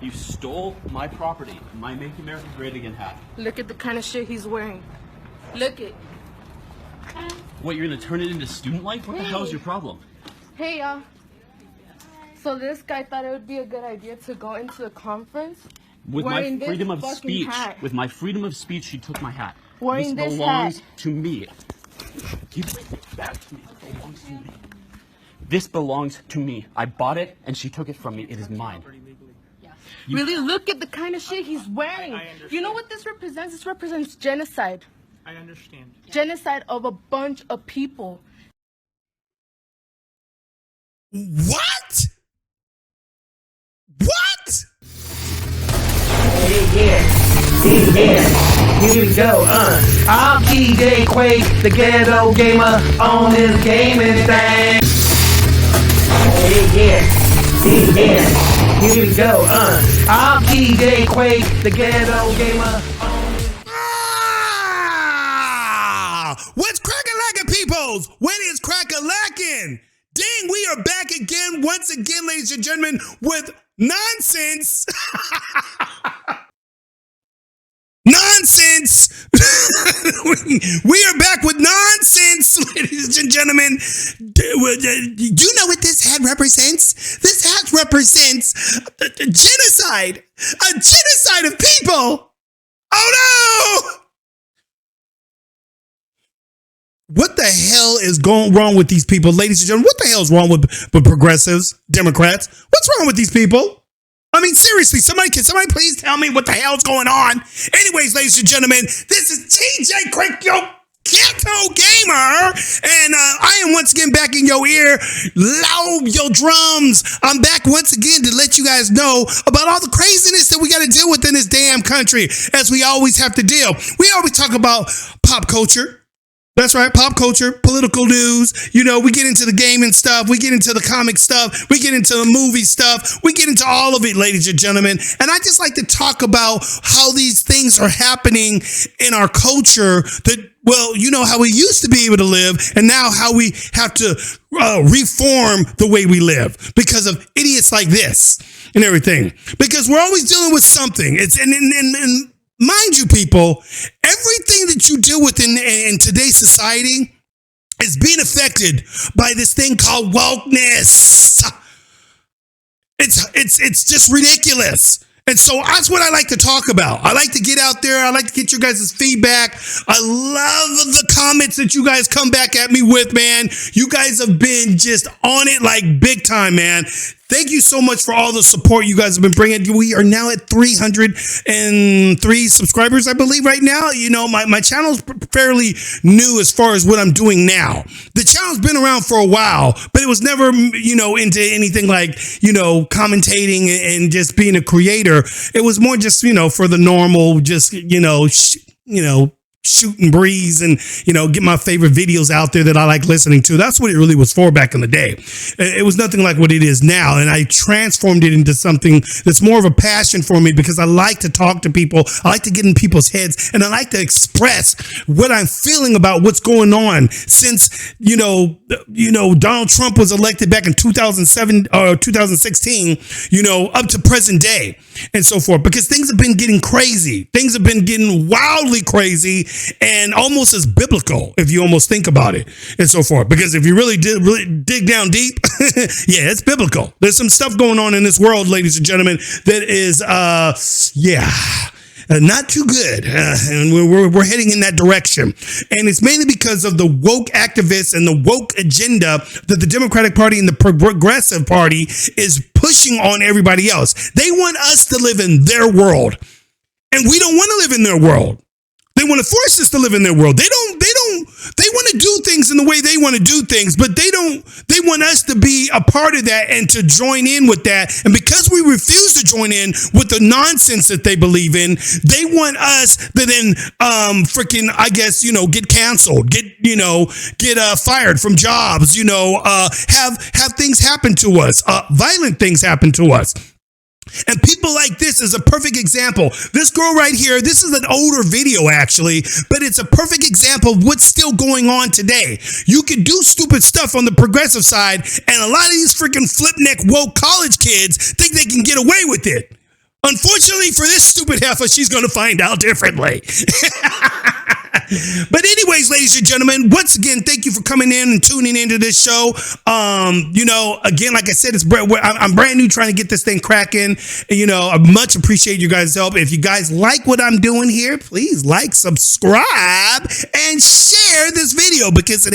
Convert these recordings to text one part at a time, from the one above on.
You stole my property, my Make America Great Again hat. Look at the kind of shit he's wearing. Look it. What, you're gonna turn it into student life? What the hell is your problem? Hey, y'all. So this guy thought it would be a good idea to go into the conference With my wearing freedom this of fucking speech, hat. with my freedom of speech, she took my hat. Wearing this this belongs hat. to me. Give it back to me. It belongs to me. This belongs to me. I bought it and she took it from me. It is mine. Really, look at the kind of shit he's wearing. You know what this represents? This represents genocide. I understand. Genocide of a bunch of people. What? What? Yeah. Here we go, I'm TJQUaKe, the ghetto gamer on this gaming thing. Yeah. Here we go, I'm TJQUaKe, the ghetto gamer on this. What's crack-a-lackin', peoples? What is crack-a-lackin'? Dang, we are back again, once again, ladies and gentlemen, with nonsense. Nonsense! We are back with nonsense, ladies and gentlemen. Do you know what this hat represents? This hat represents a genocide. A genocide of people. Oh no! What the hell is going wrong with these people, ladies and gentlemen? What the hell is wrong with progressives, Democrats? What's wrong with these people? I mean, seriously, can somebody please tell me what the hell's going on? Anyways, ladies and gentlemen, this is TJQUaKe, your ghetto gamer, and I am once again back in your ear, loud your drums. I'm back once again to let you guys know about all the craziness that we got to deal with in this damn country, as we always have to deal. We always talk about pop culture. That's right, pop culture, political news, you know, we get into the gaming stuff, we get into the comic stuff, we get into the movie stuff, we get into all of it, ladies and gentlemen. And I just like to talk about how these things are happening in our culture that, well, you know, how we used to be able to live and now how we have to reform the way we live because of idiots like this and everything. Because we're always dealing with something. It's and mind you, people, everything that you deal with in today's society is being affected by this thing called wokeness. It's just ridiculous. And so that's what I like to talk about. I like to get out there. I like to get your guys' feedback. I love the comments that you guys come back at me with, man. You guys have been just on it like big time, man. Thank you so much for all the support you guys have been bringing. We are now at 303 subscribers, I believe, right now. You know, my channel's fairly new as far as what I'm doing now. The channel's been around for a while, but it was never, you know, into anything like, you know, commentating and just being a creator. It was more just, you know, for the normal, just, shoot and breeze and, you know, get my favorite videos out there that I like listening to. That's what it really was for back in the day. It was nothing like what it is now. And I transformed it into something that's more of a passion for me because I like to talk to people. I like to get in people's heads and I like to express what I'm feeling about what's going on since, you know, Donald Trump was elected back in 2007 or 2016, you know, up to present day and so forth, because things have been getting crazy. Things have been getting wildly crazy and almost as biblical if you almost think about it and so forth. Because if you really dig down deep, yeah, it's biblical. There's some stuff going on in this world, ladies and gentlemen, that is, not too good. And we're heading in that direction. And it's mainly because of the woke activists and the woke agenda that the Democratic Party and the Progressive Party is pushing on everybody else. They want us to live in their world. And we don't want to live in their world. They want to force us to live in their world. They want to do things in the way they want to do things, but they want us to be a part of that and to join in with that. And because we refuse to join in with the nonsense that they believe in, they want us to then, I guess, you know, get canceled, get fired from jobs, you know, have things happen to us, violent things happen to us. And people like this is a perfect example. This girl right here, this is an older video actually, but it's a perfect example of what's still going on today. You can do stupid stuff on the progressive side, and a lot of these freaking flip-neck woke college kids think they can get away with it. Unfortunately for this stupid heifer, she's going to find out differently. But anyways, ladies and gentlemen, once again, thank you for coming in and tuning into this show. You know, again, like I said, I'm brand new trying to get this thing cracking. And, you know, I much appreciate you guys' help. If you guys like what I'm doing here, please like, subscribe, and share this video because it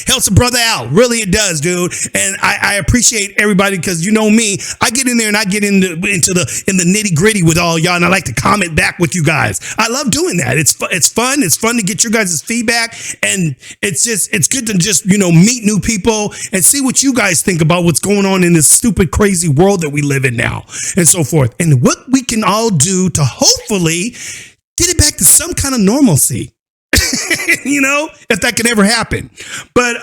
helps a brother out. Really, it does, dude. And I appreciate everybody because you know me, I get in there and I get into the nitty gritty with all y'all, and I like to comment back with you guys. I love doing that. It's fun. It's fun to get your guys' feedback, and it's good to just, you know, meet new people and see what you guys think about what's going on in this stupid, crazy world that we live in now, and so forth, and what we can all do to hopefully get it back to some kind of normalcy. You know, if that could ever happen. But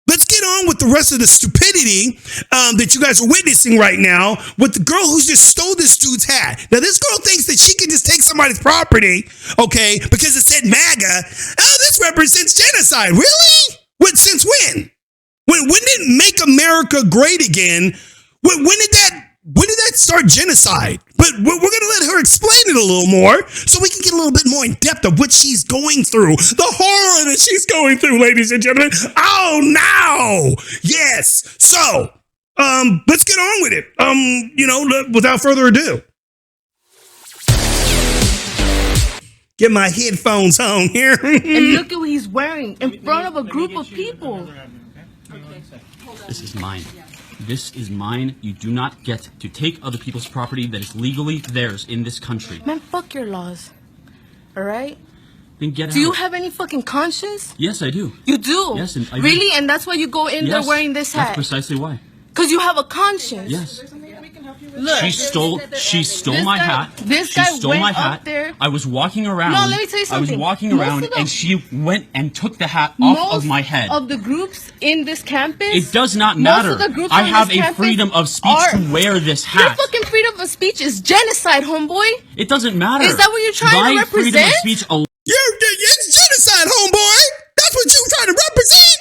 let's get on with the rest of the stupidity that you guys are witnessing right now with the girl who just stole this dude's hat. Now, this girl thinks that she can just take somebody's property, okay, because it said MAGA. Oh, this represents genocide. Really? Since when? When did it make America great again? When did that start genocide? But we're going to let her explain it a little more so we can get a little bit more in depth of what she's going through. The horror that she's going through, ladies and gentlemen. Oh, no. Yes. So, let's get on with it. You know, without further ado. Get my headphones on here. And look at what he's wearing in front of a group of people. This is mine. This is mine. You do not get to take other people's property that is legally theirs in this country. Man, fuck your laws. All right? Then get out. Do you have any fucking conscience? Yes, I do. You do? Yes, and I really? do. And that's why you go in there wearing this hat? That's precisely why. Because you have a conscience. Yes. Look, She stole my hat. This She guy stole went my up hat. there. I was walking around. No, let me tell you something. I was walking around and she went and took the hat off of my head. Most of the groups in this campus. It does not matter. Most of the groups I on have this a campus freedom of speech to wear this hat. Your fucking freedom of speech is genocide, homeboy. It doesn't matter. Is that what you're trying to represent? My freedom of speech alone. It's genocide, homeboy. That's what you're trying to represent.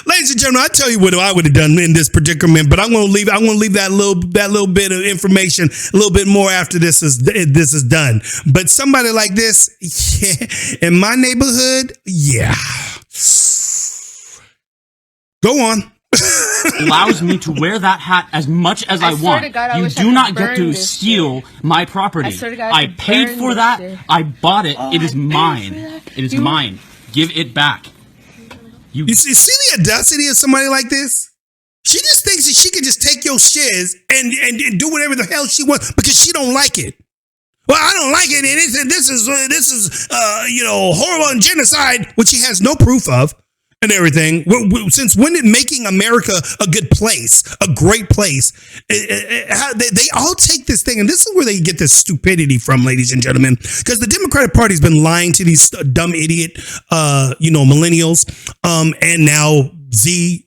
Ladies and gentlemen, I tell you what I would have done in this predicament, but I'm going to leave that little bit of information a little bit more after this is done. But somebody like this, yeah, in my neighborhood, yeah. Go on. Allows me to wear that hat as much as I want. You do not get to steal my property. I paid for that. I bought it. It is mine. It is mine. Give it back. You see the audacity of somebody like this? She just thinks that she can just take your shiz and do whatever the hell she wants because she don't like it. Well, I don't like it, and this is you know, horrible and genocide, which she has no proof of. And everything. Since when did making America a good place, a great place, they all take this thing, and this is where they get this stupidity from, ladies and gentlemen, because the Democratic Party's been lying to these dumb idiot, you know, millennials, and now Z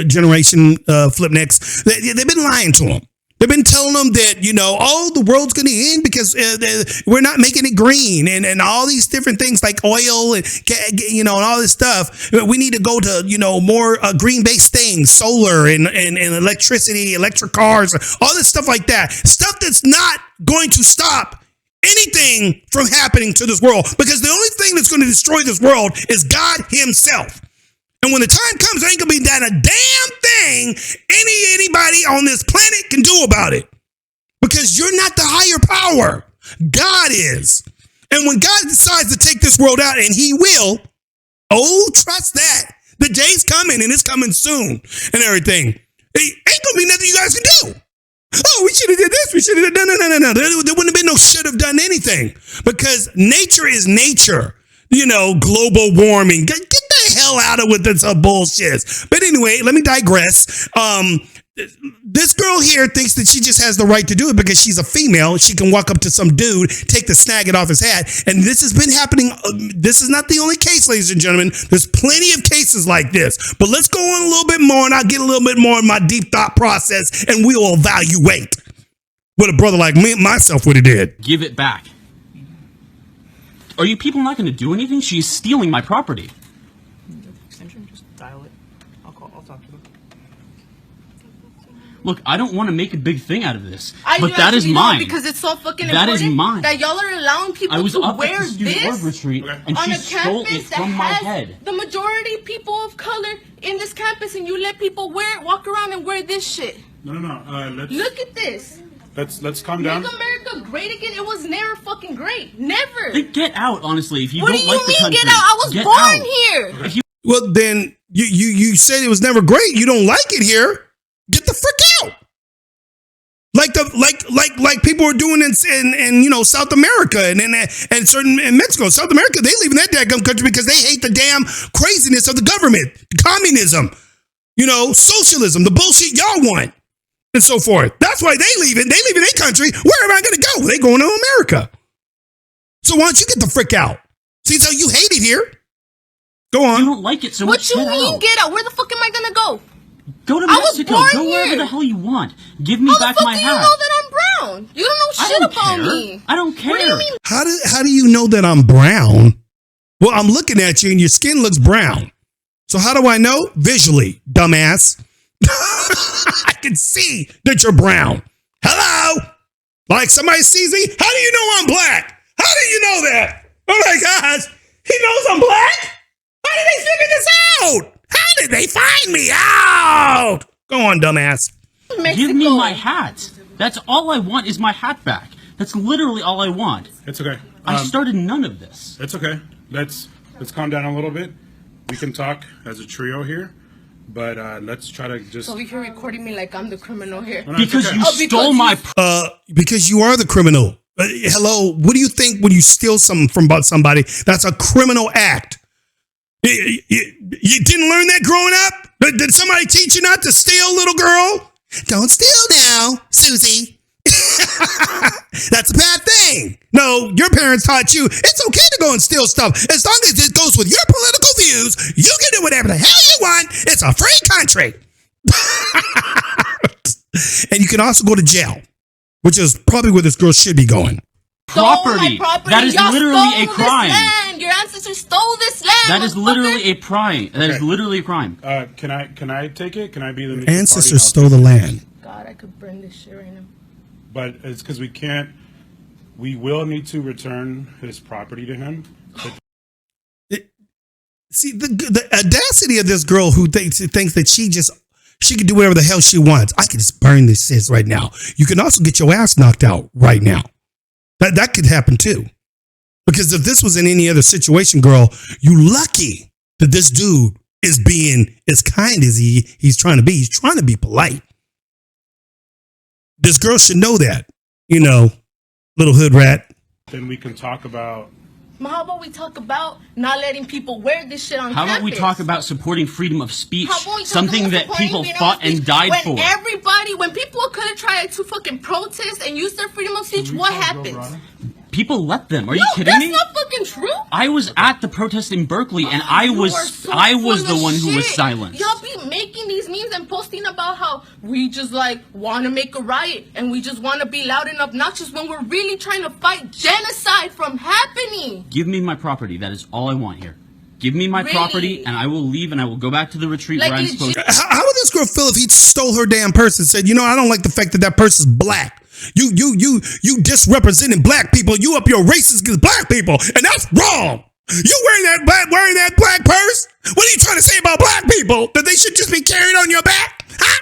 generation flipnecks. They've been lying to them. They've been telling them that, you know, oh, the world's going to end because we're not making it green and all these different things like oil and, you know, and all this stuff. We need to go to, you know, more green-based things, solar and electricity, electric cars, all this stuff like that. Stuff that's not going to stop anything from happening to this world because the only thing that's going to destroy this world is God himself. And when the time comes, there ain't gonna be that a damn thing anybody on this planet can do about it. Because you're not the higher power. God is. And when God decides to take this world out, and he will, oh, trust that. The day's coming, and it's coming soon, and everything. It ain't gonna be nothing you guys can do. Oh, we should have did this. We should have done no. There wouldn't have been no should have done anything. Because nature is nature. You know, global warming. Get the hell out of with this bullshit. But anyway, let me digress. This girl here thinks that she just has the right to do it because she's a female. She can walk up to some dude, take the snag it off his hat. And this has been happening. This is not the only case, ladies and gentlemen. There's plenty of cases like this. But let's go on a little bit more, and I'll get a little bit more in my deep thought process, and we will evaluate what a brother like me myself would have did. Give it back. Are you people not going to do anything? She's stealing my property. Extension, just dial it. I'll talk to them. Look, I don't want to make a big thing out of this, but that is mine. Because it's so fucking that important. Is mine. That y'all are allowing people to wear at the this retreat, and she stole it from my head. The majority people of color in this campus, and you let people walk around and wear this shit. No. Let's look at this. Let's calm down. Make America great again. It was never fucking great. Never. Then get out, honestly. If you what don't like the country, get out? I was born here. Okay. Well, then you said it was never great. You don't like it here. Get the frick out. Like people are doing in South America and certain in Mexico. South America, they leave in that damn country because they hate the damn craziness of the government, communism, socialism, the bullshit y'all want, and so forth. That's why they leave it. They leave in their country. Where am I going to go? They going to America. So why don't you get the frick out? See, so you hate it here. Go on. You don't like it so much. What you mean get out? Where the fuck am I going to go? Go to Mexico. Go wherever the hell you want. Give me back my hat. How the fuck do you know that I'm brown? You don't know shit about me. I don't care. What do you mean? How do you know that I'm brown? Well, I'm looking at you and your skin looks brown. So how do I know? Visually, dumbass. I can see that you're brown. Hello? Like somebody sees me? How do you know I'm black? How do you know that? Oh my gosh. He knows I'm black? How did they figure this out? How did they find me out? Go on, dumbass. Mexico. Give me my hat. That's all I want is my hat back. That's literally all I want. It's okay. I started none of this. It's okay. Let's calm down a little bit. We can talk as a trio here, but let's try to just. So you're recording me like I'm the criminal here. No, because okay. you stole my. Because you are the criminal. Hello. What do you think when you steal something from somebody? That's a criminal act. You didn't learn that growing up? Did somebody teach you not to steal, little girl? Don't steal now, Susie. That's a bad thing. No, your parents taught you it's okay to go and steal stuff. As long as it goes with your political views, you can do whatever the hell you want. It's a free country. And you can also go to jail, which is probably where this girl should be going. Property. That is literally a crime. Your ancestors stole this land. That is literally a crime. That is literally a crime. Can I take it? Can I be the ancestors stole the land? God, I could burn this shit right now. But it's because we can't. We will need to return his property to him. See the audacity of this girl who thinks that she can do whatever the hell she wants. I can just burn this shit right now. You can also get your ass knocked out right now. That could happen too. Because if this was in any other situation, girl, you lucky that this dude is being as kind as he's trying to be. He's trying to be polite. This girl should know that, little hood rat. Then we can talk about. How about we talk about not letting people wear this shit on campus? How about we talk about supporting freedom of speech? Something that people fought and died for. When people could have tried to fucking protest and use their freedom of speech, what happens? People let them. Are you kidding me? That's not fucking true. I was at the protest in Berkeley, and I was the one who was silenced. Y'all be making these memes and posting about how we just want to make a riot and we just want to be loud and obnoxious when we're really trying to fight genocide from happening. Give me my property. That is all I want here. Give me my property, and I will leave, and I will go back to the retreat where I'm supposed to. How would this girl feel if he stole her damn purse and said, I don't like the fact that person is black. You disrepresenting black people. You up your racist against black people, and that's wrong. You wearing that black purse? What are you trying to say about black people? That they should just be carried on your back? Huh?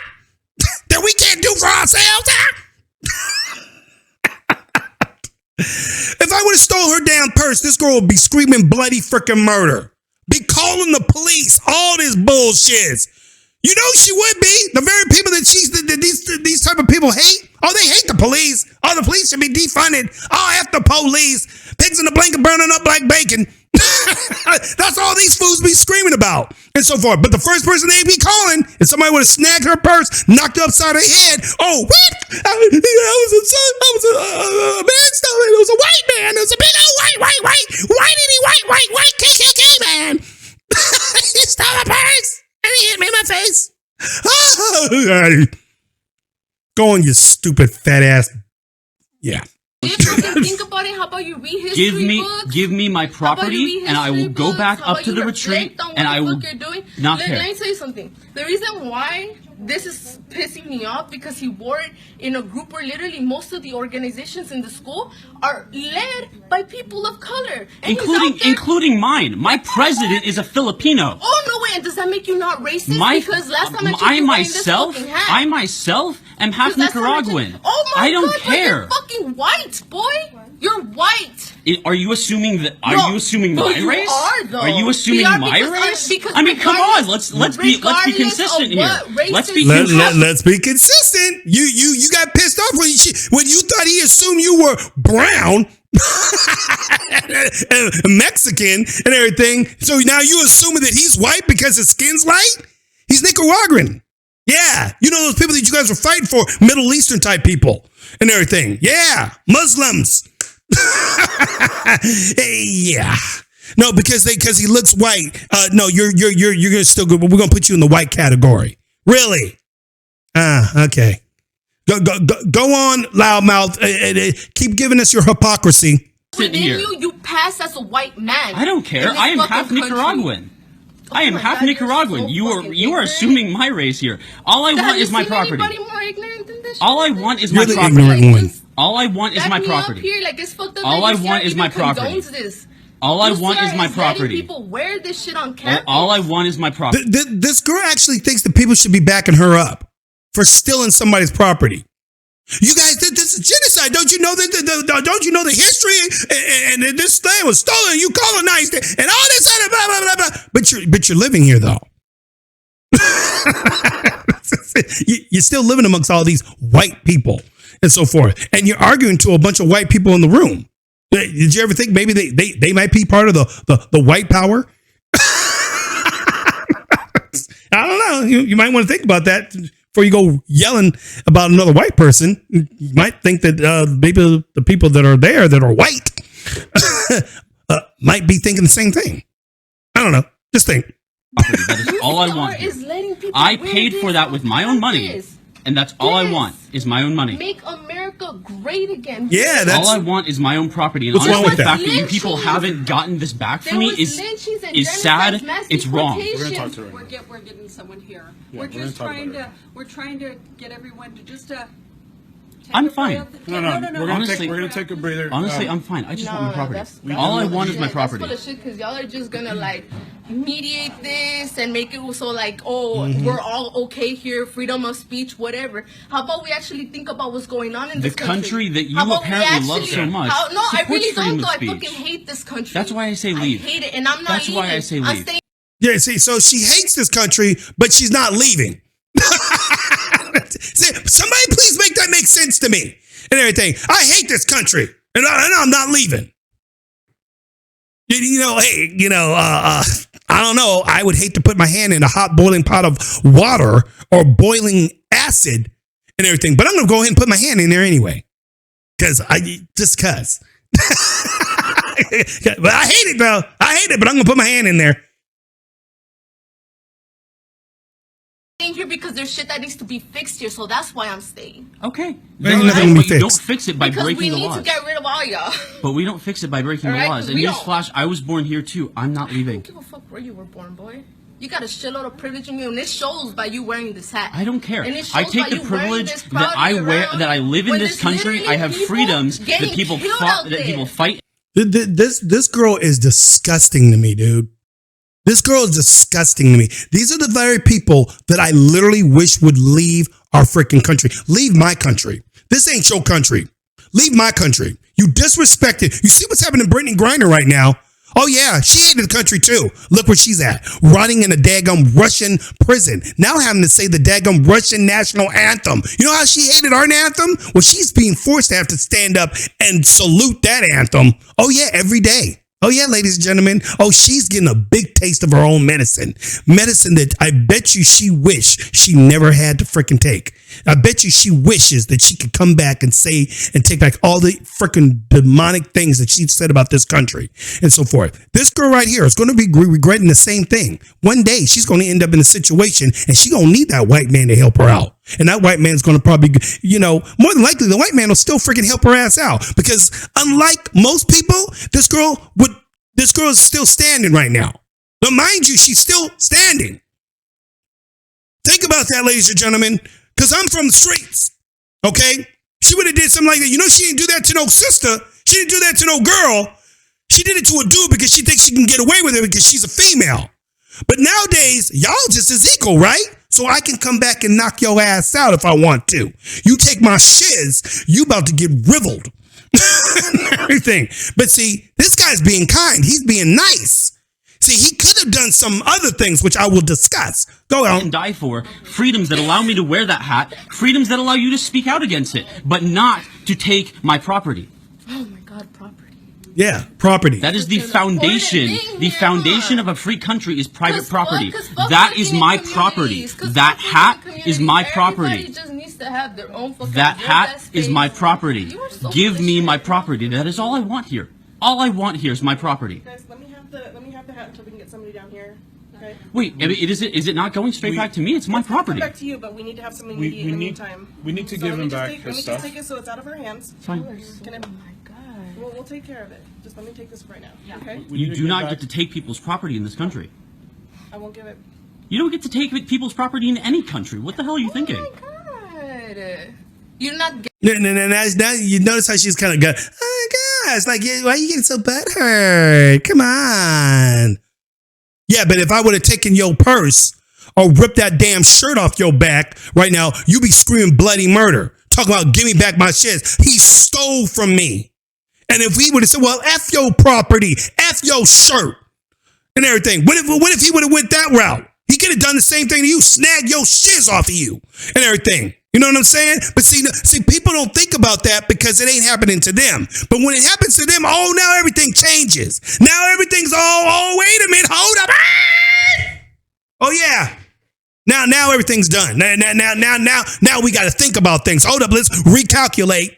That we can't do for ourselves? Huh? If I would have stole her damn purse, this girl would be screaming bloody freaking murder. Be calling the police. All this bullshit. You know she would be. The very people that these type of people hate. Oh, they hate the police. Oh, the police should be defunded. Oh, F the police. Pigs in the blanket burning up like bacon. That's all these fools be screaming about. And so forth. But the first person they be calling, if somebody would have snagged her purse, knocked her upside her head. Oh, what? I was a man stole it. It was a white man. It was a big old white KKK man. He stole my purse. And he hit me in my face. Go on, you stupid fat ass. Yeah. Think about about it? How about you read history books? Give me my property, and I will go back up to the retreat, and I will not care. Let me tell you something. The reason why this is pissing me off because he wore it in a group where literally most of the organizations in the school are led by people of color, including mine. My president is a Filipino. Oh no way! And does that make you not racist? Because last time I myself am half Nicaraguan. Oh my I don't God, care. You're fucking white, boy. You're white. Are you assuming that? Are you assuming my race? Are you assuming my race? I mean, come on. Let's be consistent here. Let's be consistent. You got pissed off when you thought he assumed you were brown, Mexican, and everything. So now you assuming that he's white because his skin's light? He's Nicaraguan. Yeah, you know those people that you guys were fighting for, Middle Eastern type people and everything. Yeah, Muslims. Yeah. No, because he looks white. No, you're gonna still go. We're gonna put you in the white category. Really? Okay. Go on, loudmouth. Keep giving us your hypocrisy. Within you pass as a white man. I don't care. I am half Nicaraguan. I am half Nicaraguan. You are assuming my race here. All I want is my property. All I want is my property. All I want is my property. All I want is my property. All I want is my property. People wear this shit on campus. All I want is my property. This girl actually thinks that people should be backing her up for stealing somebody's property. You guys, this is genocide. Don't you know Don't you know the history? And this land was stolen. You colonized it, and all this other blah blah blah blah. But you're living here though. You're still living amongst all these white people and so forth, and you're arguing to a bunch of white people in the room. Did you ever think maybe they might be part of the white power? I don't know. You might want to think about that before you go yelling about another white person. You might think that maybe the people that are there that are white might be thinking the same thing. I don't know. Just think. That is all I want. I paid for that with my own money. And that's all I want is my own money. Make America great again. Yeah, that's all I want is my own property. And what's wrong with the that? fact that you people haven't gotten this back for me is sad. It's wrong. We're gonna talk to her. We're getting someone here. Yeah, we're just trying to get everyone to just I'm fine. No. We're gonna take a breather. Honestly, I'm fine. I just want my property. All I want is my property. That's full of shit because y'all are just gonna like mediate this and make it so like, we're all okay here, freedom of speech, whatever. How about we actually think about what's going on in this country that you apparently love so much? No, I really don't. Though I fucking hate this country. That's why I say leave. I hate it, and I'm not. That's why I say leave. Yeah, see, so she hates this country, but she's not leaving. Somebody please make that make sense to me and everything. I hate this country, and I'm not leaving. I don't know. I would hate to put my hand in a hot boiling pot of water or boiling acid and everything, but I'm going to go ahead and put my hand in there anyway. But I hate it, though. I hate it, but I'm going to put my hand in there. Here because there's shit that needs to be fixed here, so that's why I'm staying. Okay. You don't fix it by breaking the laws. Because we need to get rid of all y'all. But we don't fix it by breaking the laws. And newsflash, I was born here too. I'm not leaving. I don't give a fuck where you were born, boy. You got a shitload of privilege in you, and it shows by you wearing this hat. I don't care. I take the privilege that I wear, that I live in this country. I have freedoms that people fight. This girl is disgusting to me, dude. This girl is disgusting to me. These are the very people that I literally wish would leave our freaking country. Leave my country. This ain't your country. Leave my country. You disrespected. You see what's happening to Brittany Griner right now? Oh, yeah, she hated the country, too. Look where she's at, rotting in a daggum Russian prison. Now having to say the daggum Russian national anthem. You know how she hated our anthem? Well, she's being forced to have to stand up and salute that anthem. Oh, yeah, every day. Oh, yeah, ladies and gentlemen. Oh, she's getting a big taste of her own medicine. Medicine that I bet you she wished she never had to freaking take. I bet you she wishes that she could come back and say and take back all the freaking demonic things that she said about this country and so forth. This girl right here is going to be regretting the same thing. One day she's going to end up in a situation and she's going to need that white man to help her out. And that white man's going to probably, more than likely, the white man will still freaking help her ass out. Because unlike most people, this girl is still standing right now. But mind you, she's still standing. Think about that, ladies and gentlemen, because I'm from the streets, okay? She would have did something like that. She didn't do that to no sister. She didn't do that to no girl. She did it to a dude because she thinks she can get away with it because she's a female. But nowadays, y'all just is equal, right? So I can come back and knock your ass out if I want to. You take my shiz, you about to get riveled. Everything. But see, this guy's being kind. He's being nice. See, he could have done some other things, which I will discuss. Go on. And die for freedoms that allow me to wear that hat, freedoms that allow you to speak out against it, but not to take my property. Oh my God, property. Yeah, property. That is the foundation. The foundation of a free country is private property. That is my property. That hat is my property. Just needs to have their own fucking that hat is my property. Give me my property. That is all I want here. All I want here is my property. Guys, let me have the hat until we can get somebody down here. Okay. Wait, is it not going straight back to me? It's my property. Back to you, but we need to have somebody in the meantime. We need to give him back his Let me stuff. just take it so it's out of her hands. Fine. We'll take care of it. Just let me take this right now. Yeah. Okay. You do not get to take people's property in this country. I won't give it. You don't get to take people's property in any country. What the hell are you thinking? Oh my God. You're not No. Now you notice how she's kind of good. Oh my gosh, like, why are you getting so butthurt? Come on. Yeah, but if I would have taken your purse or ripped that damn shirt off your back right now, you be screaming bloody murder. Talking about give me back my shit. He stole from me. And if we would have said, well, F your property, F your shirt and everything. What if he would have went that route? He could have done the same thing to you, snag your shiz off of you and everything. You know what I'm saying? But see, people don't think about that because it ain't happening to them. But when it happens to them, oh, now everything changes. Now everything's wait a minute, hold up. Oh yeah. Now everything's done. Now we got to think about things. Hold up, let's recalculate.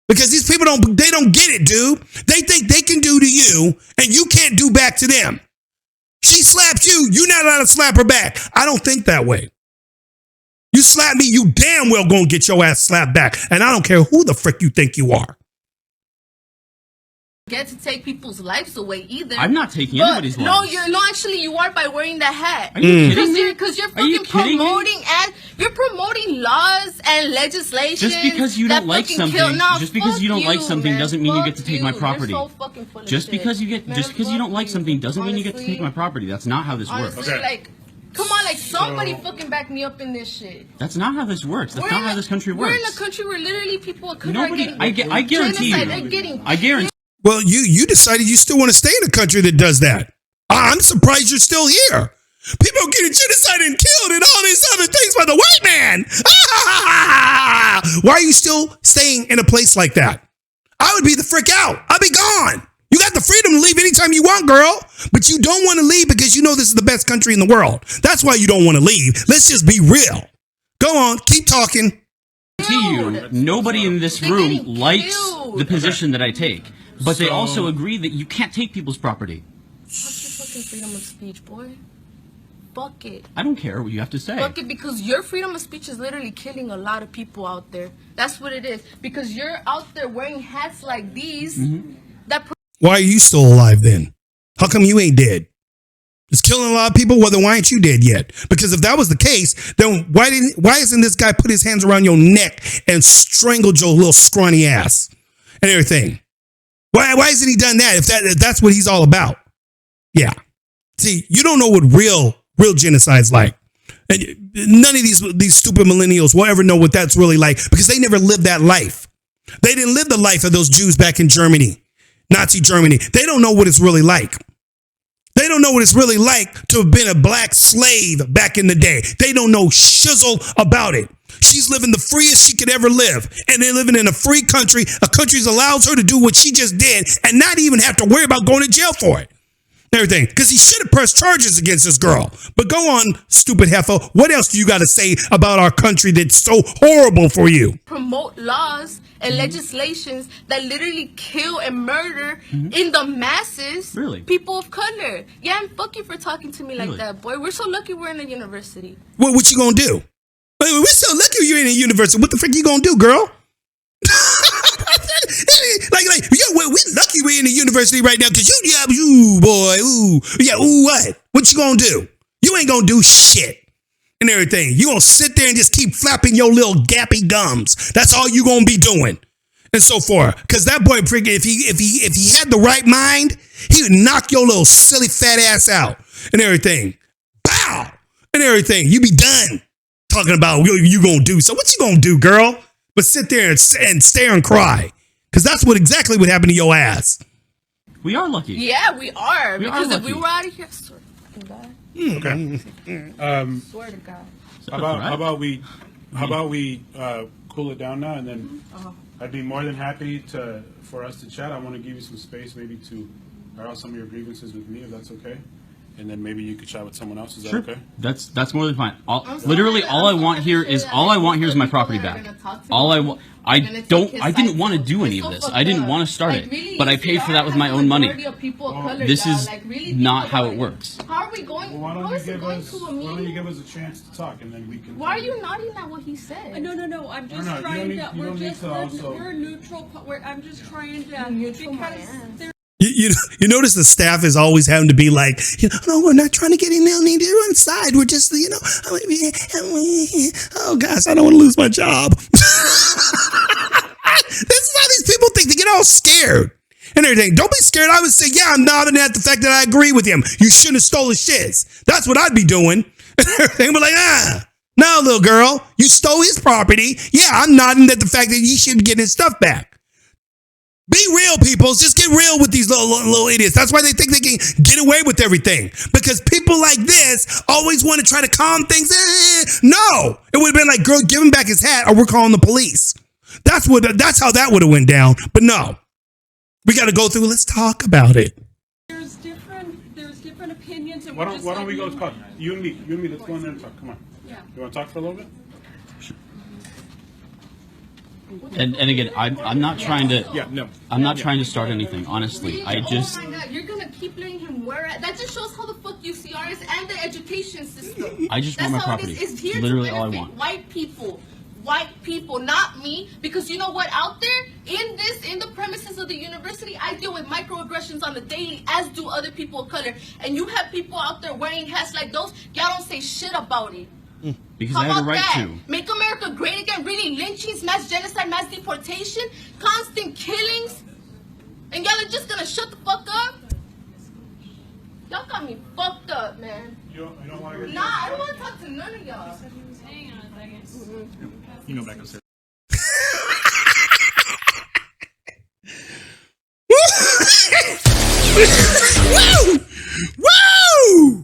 Because these people don't get it, dude. They think they can do to you and you can't do back to them. She slapped you, you're not allowed to slap her back. I don't think that way. You slap me, you damn well gonna get your ass slapped back. And I don't care who the frick you think you are. Get to take people's lives away either. I'm not taking anybody's life. No, actually you are by wearing that hat. Are you kidding me? Because you're fucking promoting you're promoting laws and legislation. Just because you don't like something, doesn't mean you get to take my property. You're so fucking full of just shit. because you don't like something doesn't mean you get to take my property. That's not how this works. Honestly, come on, somebody fucking back me up in this shit. That's not how this works. That's not how this country works. We're in a country where literally people are Nobody, I guarantee you. I guarantee. Well, you decided you still want to stay in a country that does that. I'm surprised you're still here. People are getting genocided and killed and all these other things by the white man. Why are you still staying in a place like that? I would be the frick out. I'd be gone. You got the freedom to leave anytime you want, girl. But you don't want to leave because you know this is the best country in the world. That's why you don't want to leave. Let's just be real. Go on. Keep talking. To you, nobody in this room likes the position that I take. But they also agree that you can't take people's property. Fuck your fucking freedom of speech, boy. Fuck it. I don't care what you have to say. Fuck it, because your freedom of speech is literally killing a lot of people out there. That's what it is. Because you're out there wearing hats like these. Why are you still alive then? How come you ain't dead? It's killing a lot of people. Well, then why ain't you dead yet? Because if that was the case, then why isn't this guy put his hands around your neck and strangled your little scrawny ass and everything? Why hasn't he done that if that's what he's all about? Yeah. See, you don't know what real genocide's like. And none of these stupid millennials will ever know what that's really like because they never lived that life. They didn't live the life of those Jews back in Germany, Nazi Germany. They don't know what it's really like. They don't know what it's really like to have been a black slave back in the day. They don't know shizzle about it. She's living the freest she could ever live. And they're living in a free country. A country that allows her to do what she just did and not even have to worry about going to jail for it. Everything. Because he should have pressed charges against this girl. But go on, stupid heifer. What else do you got to say about our country that's so horrible for you? Promote laws and legislations that literally kill and murder in the masses. Really? People of color. Yeah, and fuck you for talking to me like that, boy. We're so lucky we're in a university. What you gonna do? we're so lucky you ain't in university. What the frick you gonna do, girl? We're lucky we're in the university right now because what you gonna do? You ain't gonna do shit and everything. You gonna sit there and just keep flapping your little gappy gums. That's all you gonna be doing and so forth. Because that boy, if he had the right mind, he would knock your little silly fat ass out and everything. Bow and everything. You be done talking about what you gonna do. So what you gonna do, girl? But sit there and stare and cry. Because that's exactly what happened to your ass. We are lucky. Yeah, we are. Because if we were out of here, swear to God. Okay. Swear to God. How about we cool it down now, and then I'd be more than happy for us to chat. I want to give you some space, maybe to air out some of your grievances with me, if that's okay. And then maybe you could chat with someone else. Is that okay? That's more than fine. Literally, all I want here is my property back. I didn't want to do any of this. I didn't want to start it, but I paid for that with my own money. This is not how it works. How are we going? Why don't you give us a chance to talk, and then we can. Why are you nodding at what he said? No. I'm just trying to. We're neutral. I'm just trying to. Because You notice the staff is always having to be like, no, we're not trying to get in there inside. We're just, oh gosh, I don't want to lose my job. This is how these people think. They get all scared and everything. Don't be scared. I would say, yeah, I'm nodding at the fact that I agree with him. You shouldn't have stole his shits. That's what I'd be doing. And everything. But no, little girl, you stole his property. Yeah, I'm nodding at the fact that he should get his stuff back. Be real, people. Just get real with these little idiots. That's why they think they can get away with everything. Because people like this always want to try to calm things. No. It would have been like, girl, give him back his hat or we're calling the police. That's how that would have went down. But no. We got to go through. Let's talk about it. there's different opinions. And Why don't we go talk? You and me. Let's go in there and talk. Come on. Yeah. You want to talk for a little bit? And again, I'm not trying to. Yeah, no. I'm not trying to start anything. Honestly, I just. Oh my God, you're gonna keep letting him wear it. That just shows how the fuck UCR is and the education system. I just want my property. It's here literally to all I benefit want. white people, not me. Because you know what? Out there in the premises of the university, I deal with microaggressions on the daily, as do other people of color. And you have people out there wearing hats like those. Y'all don't say shit about it. Because I have the right to. Make America great again, really lynchings, mass genocide, mass deportation, constant killings, and y'all are just gonna shut the fuck up? Y'all got me fucked up, man. You don't want to. Nah, I don't want to talk to none of y'all. hang on a second. You know, back upstairs. Woo! Woo!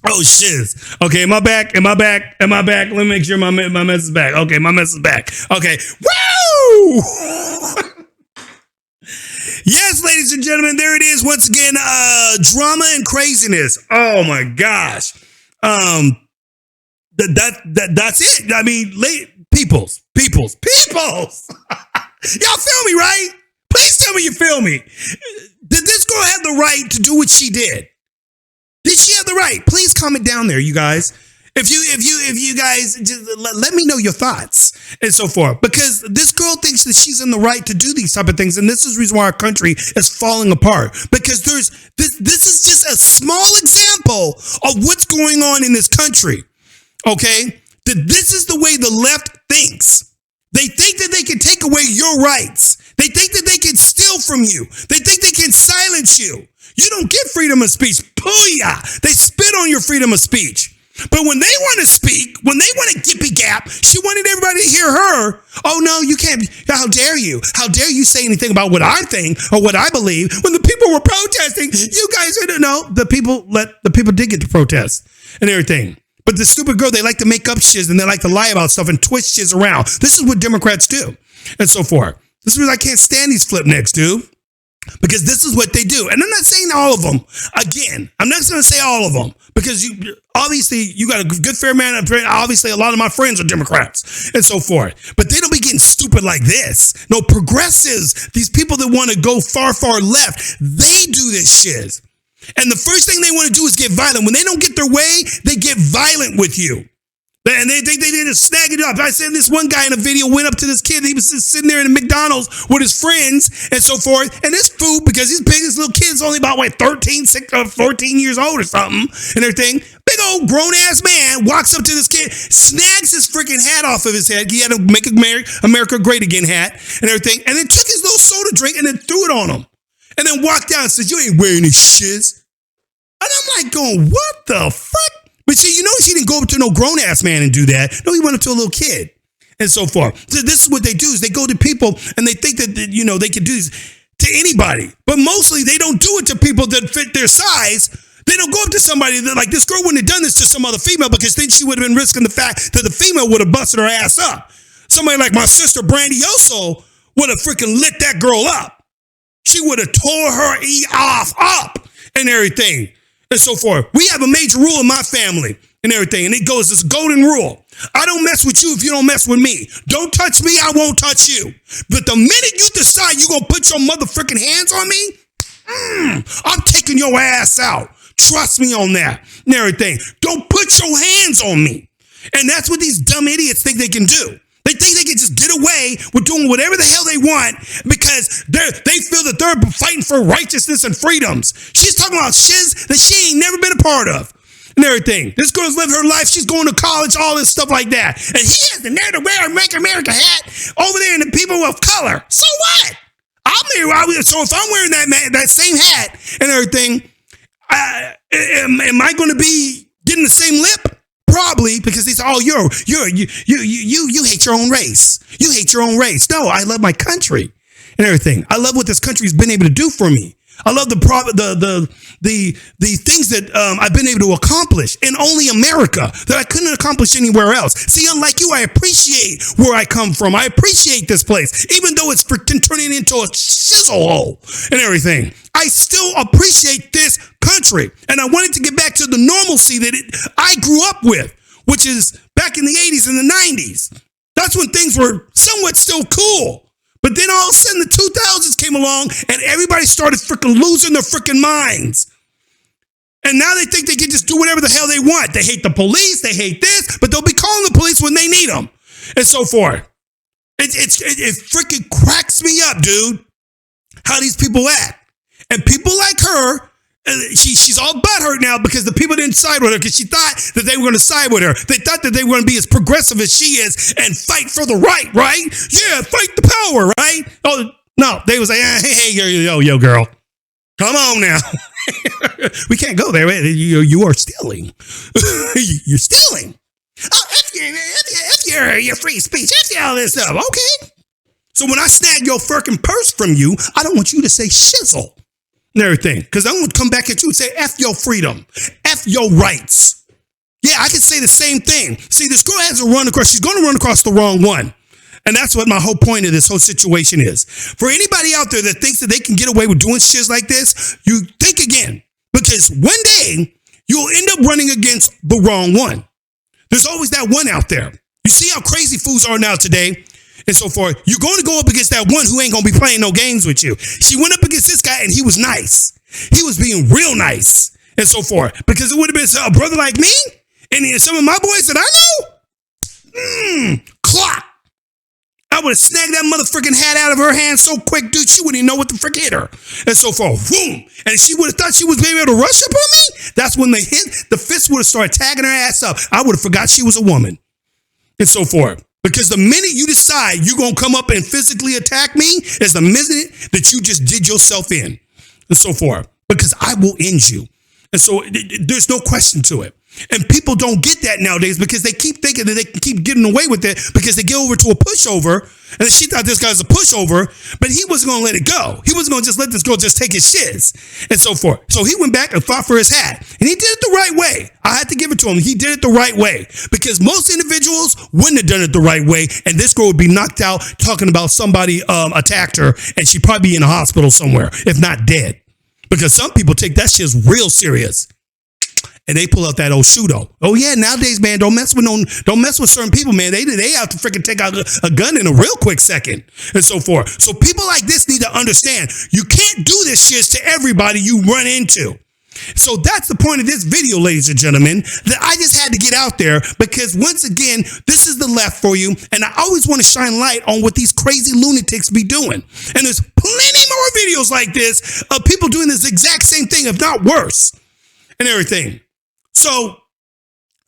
Oh shit. Okay, am I back? Let me make sure my mess is back. Okay, my mess is back. Okay. Woo! Yes, ladies and gentlemen, there it is once again. Drama and craziness. Oh my gosh. That's it. I mean, peoples. Y'all feel me, right? Please tell me you feel me. Did this girl have the right to do what she did? Did she have the right? Please comment down there, you guys. If you guys just let me know your thoughts and so forth, because this girl thinks that she's in the right to do these type of things, and this is the reason why our country is falling apart. Because this is just a small example of what's going on in this country. Okay, this is the way the left thinks. They think that they can take away your rights. They think that they can steal from you. They think they can silence you. You don't get freedom of speech. Booyah! They spit on your freedom of speech. But when they want to speak, when they want to gippy gap, she wanted everybody to hear her. Oh no, you can't. How dare you? How dare you say anything about what I think or what I believe? When the people were protesting, you guys didn't know. The people did get to protest and everything. But the stupid girl, they like to make up shit and they like to lie about stuff and twist shit around. This is what Democrats do and so forth. This is what I can't stand these flip necks, dude. Because this is what they do. And I'm not saying all of them. Again, I'm not going to say all of them. Because you got a good fair man. Obviously, a lot of my friends are Democrats and so forth. But they don't be getting stupid like this. No, progressives, these people that want to go far, far left, they do this shit. And the first thing they want to do is get violent. When they don't get their way, they get violent with you. And they think they did snag it up. I said this one guy in a video went up to this kid. He was just sitting there in the McDonald's with his friends and so forth. And this fool, because he's big, his little kid's only about 13, 14 years old or something and everything. Big old grown-ass man walks up to this kid, snags his freaking hat off of his head. He had a Make America Great Again hat and everything. And then took his little soda drink and then threw it on him. And then walked down and said, you ain't wearing this shiz. And I'm like going, what the fuck? But see, you notice he didn't go up to no grown-ass man and do that. No, he went up to a little kid and so forth. So this is what they do is they go to people and they think that, they can do this to anybody. But mostly they don't do it to people that fit their size. They don't go up to somebody that, like, this girl wouldn't have done this to some other female because then she would have been risking the fact that the female would have busted her ass up. Somebody like my sister, Brandy Oso, would have freaking lit that girl up. She would have tore her off up and everything. And so forth. We have a major rule in my family and everything. And it goes, this golden rule. I don't mess with you if you don't mess with me. Don't touch me, I won't touch you. But the minute you decide you're going to put your motherfucking hands on me, I'm taking your ass out. Trust me on that and everything. Don't put your hands on me. And that's what these dumb idiots think they can do. They think they can just get away with doing whatever the hell they want because they feel that they're fighting for righteousness and freedoms. She's talking about shiz that she ain't never been a part of and everything. This girl's living her life. She's going to college, all this stuff like that. And he has the nerve to wear a Make America hat over there in the people of color. So what? So if I'm wearing that same hat and everything, am I going to be getting the same lip? Probably because they say, oh, you hate your own race. You hate your own race. No, I love my country and everything. I love what this country's been able to do for me. I love the things that I've been able to accomplish in only America that I couldn't accomplish anywhere else. See, unlike you, I appreciate where I come from. I appreciate this place, even though it's freaking turning into a shizzle hole and everything. I still appreciate this country, and I wanted to get back to the normalcy that I grew up with, which is back in the 80s and the 90s. That's when things were somewhat still cool. But then all of a sudden the 2000s came along and everybody started freaking losing their freaking minds. And now they think they can just do whatever the hell they want. They hate the police, they hate this, but they'll be calling the police when they need them and so forth. It freaking cracks me up, dude, how these people act. And people like her, she's all butthurt now because the people didn't side with her because she thought that they were going to side with her. They thought that they were going to be as progressive as she is and fight for the right? Yeah, fight the power, right? Oh, no, they was like, hey, yo, girl. Come on now. We can't go there. You are stealing. You're stealing. Oh, F your free speech. F all this stuff. Okay. So when I snag your freaking purse from you, I don't want you to say shizzle and everything. Because I'm going to come back at you and say, F your freedom. F your rights. Yeah, I can say the same thing. See, this girl has to run across. She's going to run across the wrong one. And that's what my whole point of this whole situation is. For anybody out there that thinks that they can get away with doing shit like this, you think again. Because one day, you'll end up running against the wrong one. There's always that one out there. You see how crazy fools are now today? And so forth. You're going to go up against that one who ain't going to be playing no games with you. She went up against this guy and he was nice. He was being real nice and so forth. Because it would have been a brother like me and some of my boys that I know. Clock. I would have snagged that motherfucking hat out of her hand so quick, dude, she wouldn't even know what the frick hit her. And so forth. Boom. And she would have thought she was able to rush up on me. That's when the fist would have started tagging her ass up. I would have forgot she was a woman. And so forth. Because the minute you decide you're going to come up and physically attack me is the minute that you just did yourself in and so forth. Because I will end you. And so there's no question to it. And people don't get that nowadays because they keep thinking that they can keep getting away with it because they get over to a pushover. And she thought this guy's a pushover, but he wasn't going to let it go. He wasn't going to just let this girl just take his shiz and so forth. So he went back and fought for his hat. And he did it the right way. I had to give it to him. He did it the right way because most individuals wouldn't have done it the right way. And this girl would be knocked out talking about somebody attacked her and she'd probably be in a hospital somewhere, if not dead. Because some people take that shit real serious. And they pull out that old pseudo. Oh yeah, nowadays, man, don't mess with certain people, man. They have to freaking take out a gun in a real quick second and so forth. So people like this need to understand you can't do this shit to everybody you run into. So that's the point of this video, ladies and gentlemen, that I just had to get out there because once again, this is the left for you. And I always want to shine light on what these crazy lunatics be doing. And there's plenty more videos like this of people doing this exact same thing, if not worse, and everything. So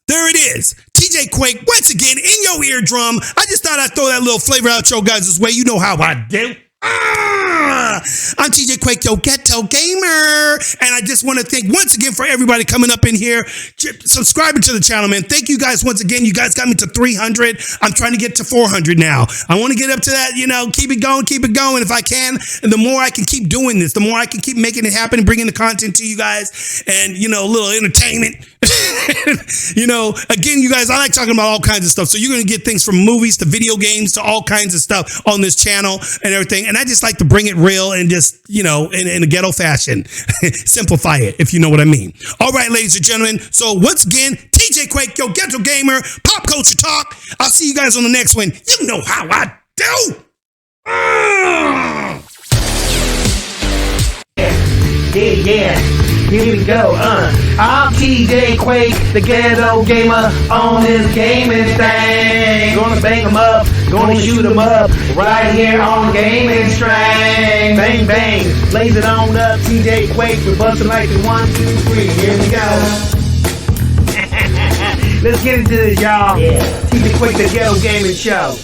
there it is. TJQUaKE, once again, in your eardrum. I just thought I'd throw that little flavor out your guys' way. You know how I do. I'm TJQUaKE, your ghetto gamer. And I just want to thank once again for everybody coming up in here, subscribing to the channel, man. Thank you guys once again. You guys got me to 300. I'm trying to get to 400 now. I want to get up to that, keep it going if I can. And the more I can keep doing this, the more I can keep making it happen and bringing the content to you guys and, a little entertainment. Again, you guys, I like talking about all kinds of stuff. So you're going to get things from movies to video games to all kinds of stuff on this channel and everything. And I just like to bring it real and just, in a ghetto fashion, simplify it, if you know what I mean. All right, ladies and gentlemen. So once again, TJQUaKE, your ghetto gamer, pop culture talk. I'll see you guys on the next one. You know how I do. Yeah. Here we go, I'm TJQUaKE, the ghetto gamer on this gaming thing. Gonna bang 'em up, gonna shoot 'em up, right here on Gaming Strain. Bang, bang, blaze it on up, TJQUaKE, we're busting like the 1, 2, 3. Here we go. Let's get into this, y'all. Yeah. TJQUaKE, the ghetto gaming show.